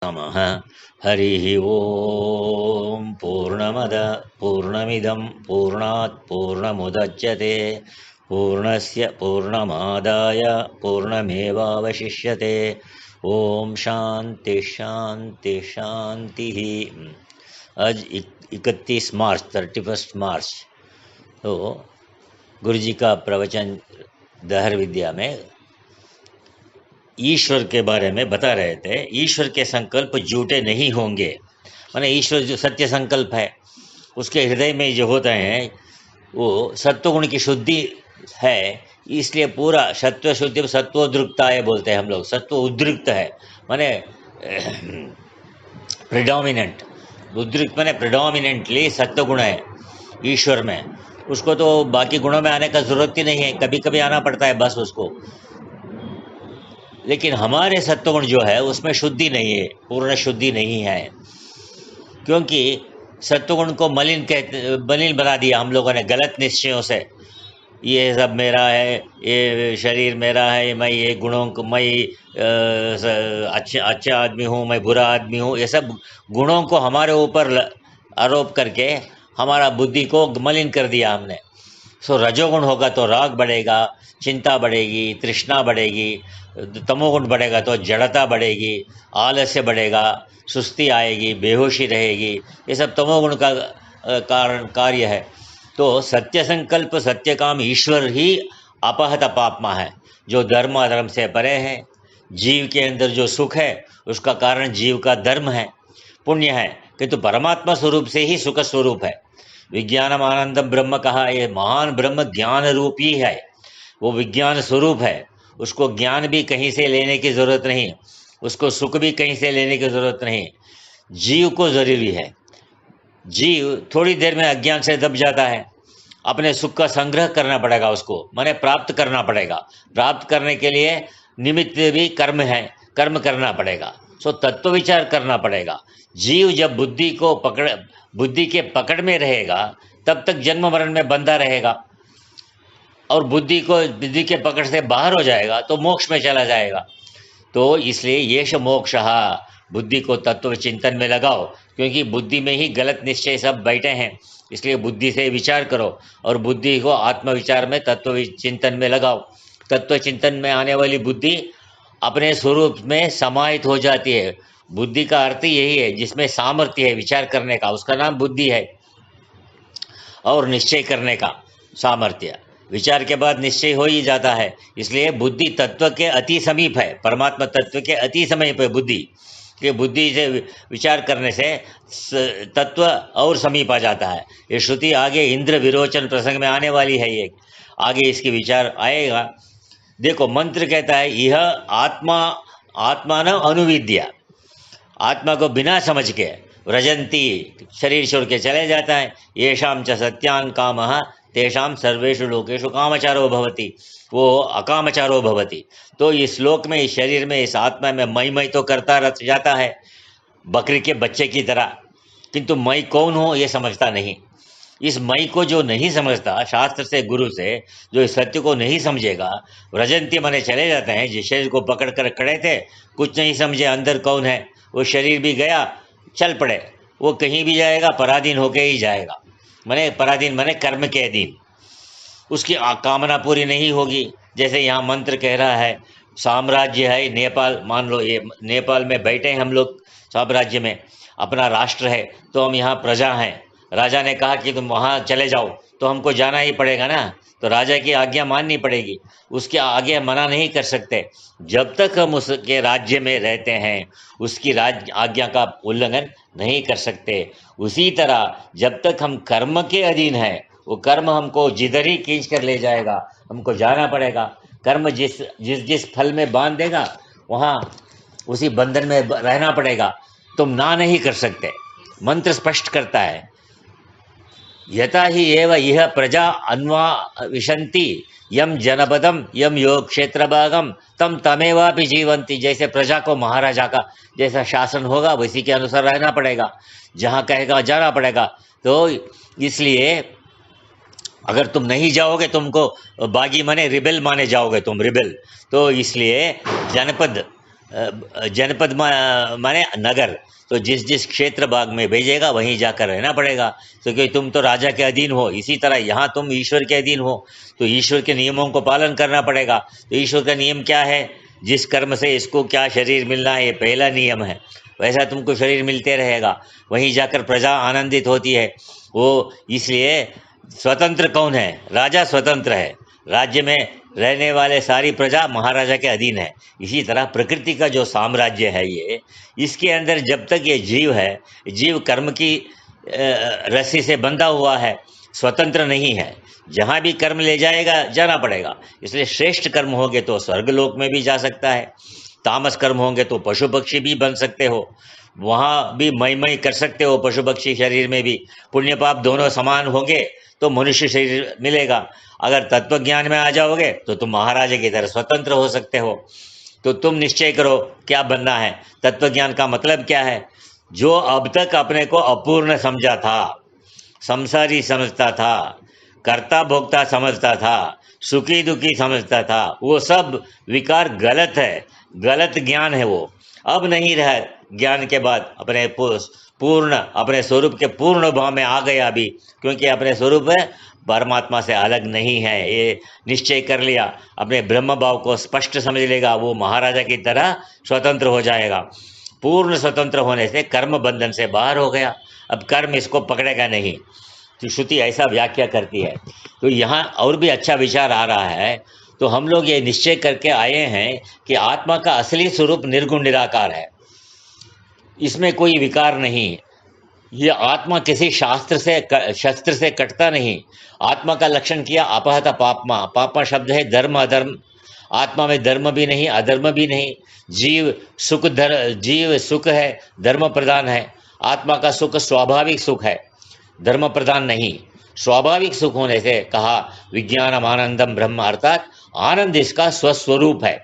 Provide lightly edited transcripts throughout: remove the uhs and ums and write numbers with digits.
नमः। हरिः ओम। पूर्णमिदं पूर्णात् पूर्णमुदच्यते पूर्णस्य पूर्णमादाय पूर्णमेवावशिष्यते। ओम शांति शांति शांति। आज 31 मार्च 31 मार्च तो गुरु जी का प्रवचन दहर विद्या में ईश्वर के बारे में बता रहे थे। ईश्वर के संकल्प झूठे नहीं होंगे, माने ईश्वर जो सत्य संकल्प है उसके हृदय में जो होते हैं वो सत्वगुण की शुद्धि है, इसलिए पूरा सत्व शुद्धि सत्वोद्रिक्ता है बोलते हैं हम लोग। सत्व उद्रिक्त है माने प्रिडोमिनेंट, उद्रिक्त माने प्रिडोमिनेंटली सत्वगुण है ईश्वर में। उसको तो बाकी गुणों में आने का जरूरत ही नहीं है, कभी कभी आना पड़ता है बस उसको। लेकिन हमारे सत्वगुण जो है उसमें शुद्धि नहीं है, पूर्ण शुद्धि नहीं है, क्योंकि सत्वगुण को मलिन बना दिया हम लोगों ने गलत निश्चयों से। ये सब मेरा है, ये शरीर मेरा है, मैं ये गुणों को, मैं अच्छा आदमी हूँ, मैं बुरा आदमी हूँ, ये सब गुणों को हमारे ऊपर आरोप करके हमारा बुद्धि को मलिन कर दिया हमने। सो रजोगुण होगा तो राग बढ़ेगा, चिंता बढ़ेगी, तृष्णा बढ़ेगी। तमोगुण बढ़ेगा तो जड़ता बढ़ेगी, आलस्य बढ़ेगा, सुस्ती आएगी, बेहोशी रहेगी। ये सब तमोगुण का कार्य है। तो सत्य संकल्प सत्य काम ईश्वर ही अपहत पापमा है, जो धर्म अधर्म से परे है। जीव के अंदर जो सुख है उसका कारण जीव का धर्म है, पुण्य है, किंतु परमात्मा स्वरूप से ही सुख स्वरूप है। विज्ञानम आनंदम ब्रह्म कहा, ये महान ब्रह्म ज्ञान रूप ही है, वो विज्ञान स्वरूप है। उसको ज्ञान भी कहीं से लेने की जरूरत नहीं, उसको सुख भी कहीं से लेने की जरूरत नहीं, जीव को जरूरी है। जीव थोड़ी देर में अज्ञान से दब जाता है, अपने सुख का संग्रह करना पड़ेगा उसको, माने प्राप्त करना पड़ेगा। प्राप्त करने के लिए निमित्त भी कर्म है, कर्म करना पड़ेगा। सो तत्व विचार करना पड़ेगा। जीव जब बुद्धि के पकड़ में रहेगा तब तक जन्म मरण में बंधा रहेगा, और बुद्धि के पकड़ से बाहर हो जाएगा तो मोक्ष में चला जाएगा। तो इसलिए येष मोक्षः, बुद्धि को तत्व चिंतन में लगाओ, क्योंकि बुद्धि में ही गलत निश्चय सब बैठे हैं। इसलिए बुद्धि से विचार करो और बुद्धि को आत्मविचार में तत्व चिंतन में लगाओ। तत्व चिंतन में आने वाली बुद्धि अपने स्वरूप में समाहित हो जाती है। बुद्धि का अर्थ यही है, जिसमें सामर्थ्य है विचार करने का, उसका नाम बुद्धि है। और निश्चय करने का सामर्थ्य, विचार के बाद निश्चय हो ही जाता है। इसलिए बुद्धि तत्व के अति समीप है, परमात्मा तत्व के अति समीप है बुद्धि कि बुद्धि से विचार करने से तत्व और समीप आ जाता है। ये श्रुति आगे इंद्र विरोचन प्रसंग में आने वाली है, ये आगे इसकी विचार आएगा। देखो मंत्र कहता है, यह आत्मा न अनुविद्या, आत्मा को बिना समझ के व्रजंती, शरीर छोड़ के चले जाता है। येषां च सत्यान् कामः तेषां सर्वेषु लोकेषु कामचारो भवति, वो अकामचारो भवति। तो इस लोक में, इस शरीर में, इस आत्मा में मई तो करता रह जाता है बकरी के बच्चे की तरह, किंतु मैं कौन हूँ ये समझता नहीं। इस मई को जो नहीं समझता, शास्त्र से गुरु से जो इस सत्य को नहीं समझेगा, व्रजंती माने चले जाते हैं। जिस शरीर को पकड़ कर खड़े थे, कुछ नहीं समझे अंदर कौन है, वो शरीर भी गया, चल पड़े, वो कहीं भी जाएगा पराधीन होके ही जाएगा। माने पराधीन माने कर्म के अधीन, उसकी कामना पूरी नहीं होगी। जैसे यहाँ मंत्र कह रहा है, साम्राज्य है नेपाल, मान लो ये नेपाल में बैठे हैं हम लोग, साम्राज्य में अपना राष्ट्र है, तो हम यहाँ प्रजा हैं। राजा ने कहा कि तुम वहाँ चले जाओ, तो हमको जाना ही पड़ेगा ना, तो राजा की आज्ञा माननी पड़ेगी, उसके आगे मना नहीं कर सकते। जब तक हम उसके राज्य में रहते हैं उसकी आज्ञा का उल्लंघन नहीं कर सकते। उसी तरह जब तक हम कर्म के अधीन हैं, वो कर्म हमको जिधर ही खींच कर ले जाएगा, हमको जाना पड़ेगा। कर्म जिस फल में बांध देगा वहाँ उसी बंधन में रहना पड़ेगा, तुम ना नहीं कर सकते। मंत्र स्पष्ट करता है, यथा ही एव यह प्रजा अन्वाविशन्ति यम जनपदम यम योग क्षेत्र भागम तम तमेवापि जीवंती। जैसे प्रजा को महाराजा का जैसा शासन होगा वैसी के अनुसार रहना पड़ेगा, जहाँ कहेगा जाना पड़ेगा। तो इसलिए अगर तुम नहीं जाओगे, तुमको बागी माने रिबेल माने जाओगे तुम, रिबेल। तो इसलिए जनपद जनपद माने नगर, तो जिस जिस क्षेत्र भाग में भेजेगा वहीं जाकर रहना पड़ेगा। तो क्योंकि तुम तो राजा के अधीन हो, इसी तरह यहाँ तुम ईश्वर के अधीन हो, तो ईश्वर के नियमों को पालन करना पड़ेगा। तो ईश्वर का नियम क्या है? जिस कर्म से इसको क्या शरीर मिलना है, ये पहला नियम है, वैसा तुमको शरीर मिलते रहेगा। वहीं जाकर प्रजा आनंदित होती है। वो इसलिए स्वतंत्र कौन है? राजा स्वतंत्र है। राज्य में रहने वाले सारी प्रजा महाराजा के अधीन है। इसी तरह प्रकृति का जो साम्राज्य है ये, इसके अंदर जब तक ये जीव है, जीव कर्म की रस्सी से बंधा हुआ है, स्वतंत्र नहीं है। जहाँ भी कर्म ले जाएगा जाना पड़ेगा। इसलिए श्रेष्ठ कर्म होंगे तो स्वर्गलोक में भी जा सकता है, तामस कर्म होंगे तो पशु पक्षी भी बन सकते हो, वहाँ भी मई कर सकते हो पशु पक्षी शरीर में भी। पुण्य पाप दोनों समान होंगे तो मनुष्य शरीर मिलेगा। अगर तत्व ज्ञान में आ जाओगे तो तुम महाराजा की तरह स्वतंत्र हो सकते हो। तो तुम निश्चय करो क्या बनना है। तत्व ज्ञान का मतलब क्या है? जो अब तक अपने को अपूर्ण समझा था, संसारी समझता था, कर्ता भोक्ता समझता था, सुखी दुखी समझता था, वो सब विकार गलत है, गलत ज्ञान है। वो अब नहीं रहा। ज्ञान के बाद अपने पूर्ण, अपने स्वरूप के पूर्ण भाव में आ गया अभी, क्योंकि अपने स्वरूप परमात्मा से अलग नहीं है, ये निश्चय कर लिया। अपने ब्रह्म भाव को स्पष्ट समझ लेगा, वो महाराजा की तरह स्वतंत्र हो जाएगा। पूर्ण स्वतंत्र होने से कर्म बंधन से बाहर हो गया। अब कर्म इसको पकड़ेगा नहीं। तो श्रुति ऐसा व्याख्या करती है। तो यहाँ और भी अच्छा विचार आ रहा है। तो हम लोग ये निश्चय करके आए हैं कि आत्मा का असली स्वरूप निर्गुण निराकार है, इसमें कोई विकार नहीं। ये आत्मा किसी शस्त्र से कटता नहीं। आत्मा का लक्षण किया अपहत पापमा। पापमा शब्द है धर्म अधर्म। आत्मा में धर्म भी नहीं, अधर्म भी नहीं। जीव सुख है, धर्म प्रधान है। आत्मा का सुख स्वाभाविक सुख है, धर्म प्रधान नहीं। स्वाभाविक सुख होने से कहा विज्ञानम आनंदम ब्रह्म, अर्थात आनंद इसका स्वस्वरूप है,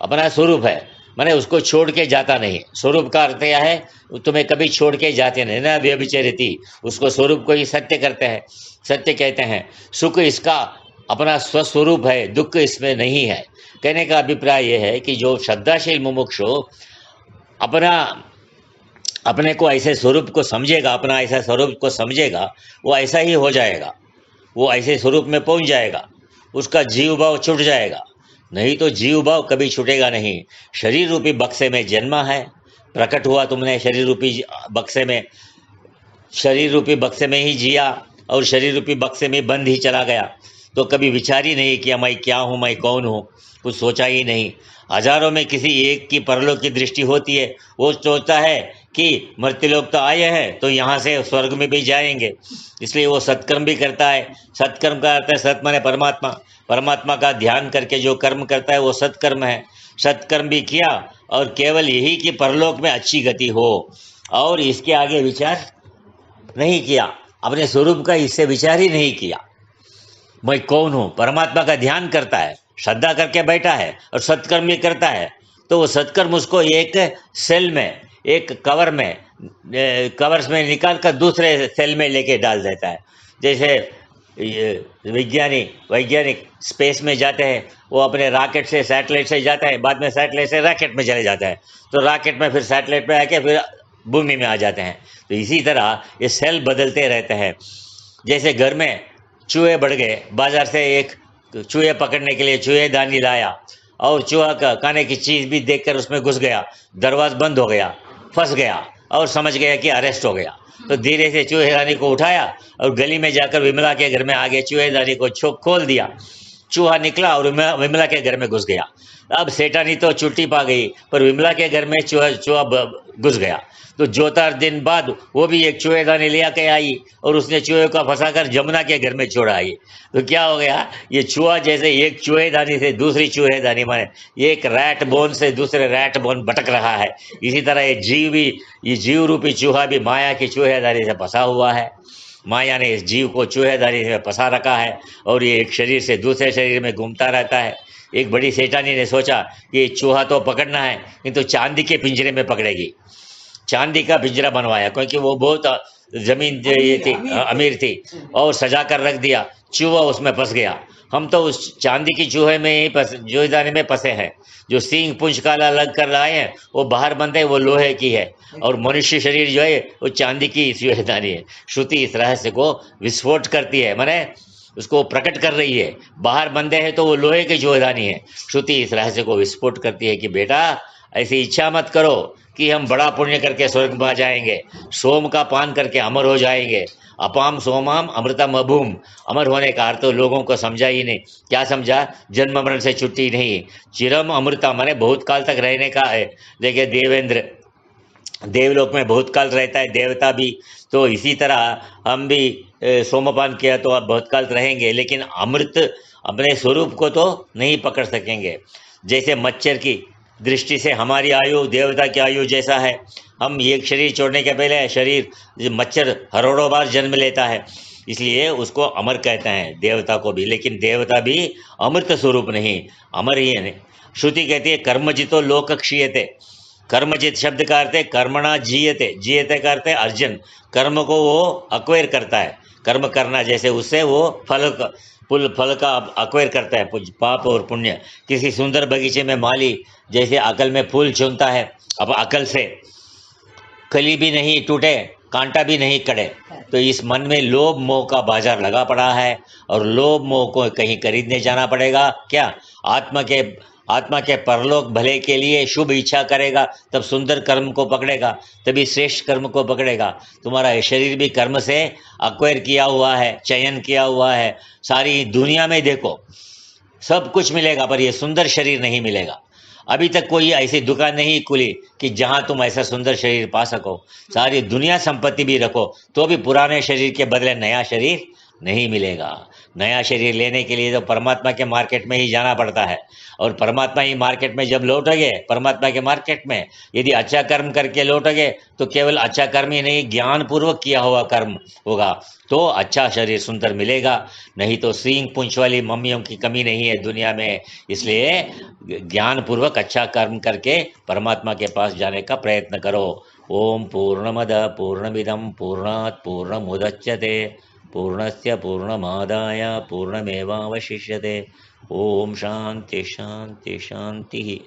अपना स्वरूप है, माने उसको छोड़ के जाता नहीं। स्वरूप का अर्थ यह है तुम्हें कभी छोड़ के जाते नहीं ना, व्यभिचरिति, उसको स्वरूप को ही सत्य करते हैं, सत्य कहते हैं। सुख इसका अपना स्वस्वरूप है, दुख इसमें नहीं है। कहने का अभिप्राय यह है कि जो श्रद्धाशील मुमुक्षु अपने को ऐसे स्वरूप को समझेगा, अपना ऐसा स्वरूप को समझेगा, वो ऐसा ही हो जाएगा, वो ऐसे स्वरूप में पहुंच जाएगा, उसका जीव भाव छूट जाएगा। नहीं तो जीव भाव कभी छूटेगा नहीं। शरीर रूपी बक्से में जन्मा है, प्रकट हुआ तुमने शरीर रूपी बक्से में, शरीर रूपी बक्से में ही जिया और शरीर रूपी बक्से में बंद ही चला गया। तो कभी विचार ही नहीं किया मैं क्या हूँ, मैं कौन हूँ, कुछ सोचा ही नहीं। हजारों में किसी एक की परलोक की दृष्टि होती है, वो सोचता है कि मृत्युलोक तो आए हैं तो यहाँ से स्वर्ग में भी जाएंगे, इसलिए वो सत्कर्म भी करता है। सत्कर्म का अर्थ है सत माने परमात्मा, परमात्मा का ध्यान करके जो कर्म करता है वो सत्कर्म है। सत्कर्म भी किया और केवल यही कि परलोक में अच्छी गति हो, और इसके आगे विचार नहीं किया, अपने स्वरूप का इससे विचार ही नहीं किया। मैं कौन हूँ, परमात्मा का ध्यान करता है, श्रद्धा करके बैठा है और सत्कर्म भी करता है, तो वो सत्कर्म उसको एक सेल में, एक कवर्स में निकाल कर दूसरे सेल में लेके डाल देता है। जैसे वैज्ञानिक स्पेस में जाते हैं, वो अपने रॉकेट से, सैटेलाइट से जाता है, बाद में सैटेलाइट से रॉकेट में चले जाता है, तो रॉकेट में फिर सैटेलाइट में आके फिर भूमि में आ जाते हैं। तो इसी तरह ये सेल बदलते रहते हैं। जैसे घर में चूहे बढ़ गए, बाजार से एक चूहे पकड़ने के लिए चूहेदानी लाया और चूहा का खाने की चीज़ भी देखकर उसमें घुस गया, दरवाज़ा बंद हो गया, फंस गया और समझ गया कि अरेस्ट हो गया। तो धीरे से चूहेदानी को उठाया और गली में जाकर विमला के घर में आगे चूहेदानी को खोल दिया। चूहा निकला और विमला के घर में घुस गया। अब सेठानी तो छुट्टी पा गई, पर विमला के घर में चूहा घुस गया। तो 2-4 दिन बाद वो भी एक चूहेदानी ले आके आई और उसने चूहे को फंसाकर जमुना के घर में छोड़ा आई। तो क्या हो गया, ये चूहा जैसे एक चूहेदानी से दूसरी चूहेदानी, माने एक रैट बोन से दूसरे रैट बोन भटक रहा है, इसी तरह ये जीव रूपी चूहा भी माया की चूहेदानी से फंसा हुआ है। माया ने इस जीव को चूहेदानी में फंसा रखा है और ये एक शरीर से दूसरे शरीर में घूमता रहता है। एक बड़ी सेठानी ने सोचा कि चूहा तो पकड़ना है, किंतु चांदी के पिंजरे में पकड़ेगी। चांदी का पिंजरा बनवाया, क्योंकि वो बहुत जमीन ये थी, अमीर थी, और सजा कर रख दिया। चूहा उसमें फंस गया। हम तो उस चांदी की चूहे में ही चूहेदानी में फंसे हैं। जो सींग पूंछ काला लग कर लाए हैं वो बाहर बंद है, वो लोहे की है, और मनुष्य शरीर जो है वो चांदी की चूहेदानी है। श्रुति इस रहस्य को विस्फोट करती है, माने उसको प्रकट कर रही है। बाहर बंदे हैं तो वो लोहे की चूहेदानी है। श्रुति इस रहस्य को विस्फोट करती है कि बेटा ऐसी इच्छा मत करो कि हम बड़ा पुण्य करके स्वर्ग में जाएंगे, सोम का पान करके अमर हो जाएंगे। अपाम सोमाम अमृतम अभूम। अमर होने का अर्थ तो लोगों को समझा ही नहीं। क्या समझा? जन्म मरण से छुट्टी नहीं, चिरम अमृता माने बहुत काल तक रहने का है। देखिए देवेंद्र देवलोक में बहुत काल रहता है, देवता भी। तो इसी तरह हम भी सोमपान किया तो अब बहुत काल रहेंगे, लेकिन अमृत अपने स्वरूप को तो नहीं पकड़ सकेंगे। जैसे मच्छर की दृष्टि से हमारी आयु देवता की आयु जैसा है। हम एक शरीर छोड़ने के पहले शरीर मच्छर करोड़ों बार जन्म लेता है, इसलिए उसको अमर कहते हैं देवता को भी। लेकिन देवता भी अमृत स्वरूप नहीं, अमर ही है। श्रुति कहती है कर्मजितो लोक क्षीयते। कर्मजित शब्द का अर्थ है कर्मणा जीयते। जीयते का अर्थ है अर्जन। कर्म को वो अक्वायर करता है, कर्म करना जैसे उससे वो फल का अक्वायर करता है, पाप और पुण्य। किसी सुंदर बगीचे में माली जैसे अकल में फूल चुनता है, अब अकल से कली भी नहीं टूटे, कांटा भी नहीं कड़े। तो इस मन में लोभ मोह का बाजार लगा पड़ा है, और लोभ मोह को कहीं खरीदने जाना पड़ेगा। क्या? आत्मा के परलोक भले के लिए शुभ इच्छा करेगा, तब सुंदर कर्म को पकड़ेगा, तभी श्रेष्ठ कर्म को पकड़ेगा। तुम्हारा शरीर भी कर्म से अक्वायर किया हुआ है, चयन किया हुआ है। सारी दुनिया में देखो सब कुछ मिलेगा, पर ये सुंदर शरीर नहीं मिलेगा। अभी तक कोई ऐसी दुकान नहीं खुली कि जहां तुम ऐसा सुंदर शरीर पा सको। सारी दुनिया संपत्ति भी रखो तो भी पुराने शरीर के बदले नया शरीर नहीं मिलेगा। नया शरीर लेने के लिए तो परमात्मा के मार्केट में ही जाना पड़ता है, और परमात्मा ही मार्केट में जब लौटोगे, परमात्मा के मार्केट में यदि अच्छा कर्म करके लौटोगे तो केवल अच्छा कर्म ही नहीं, ज्ञान पूर्वक किया हुआ कर्म होगा तो अच्छा शरीर सुंदर मिलेगा। नहीं तो सींग पूंछ वाली मम्मियों की कमी नहीं है दुनिया में। इसलिए ज्ञान पूर्वक अच्छा कर्म करके परमात्मा के पास जाने का प्रयत्न करो। ओम पूर्णमद पूर्णमिदं पूर्णात् पूर्णमुदच्यते पूर्णस्य पूर्णमादाय पूर्णमेवावशिष्यते। ओम शांति शांति शांति।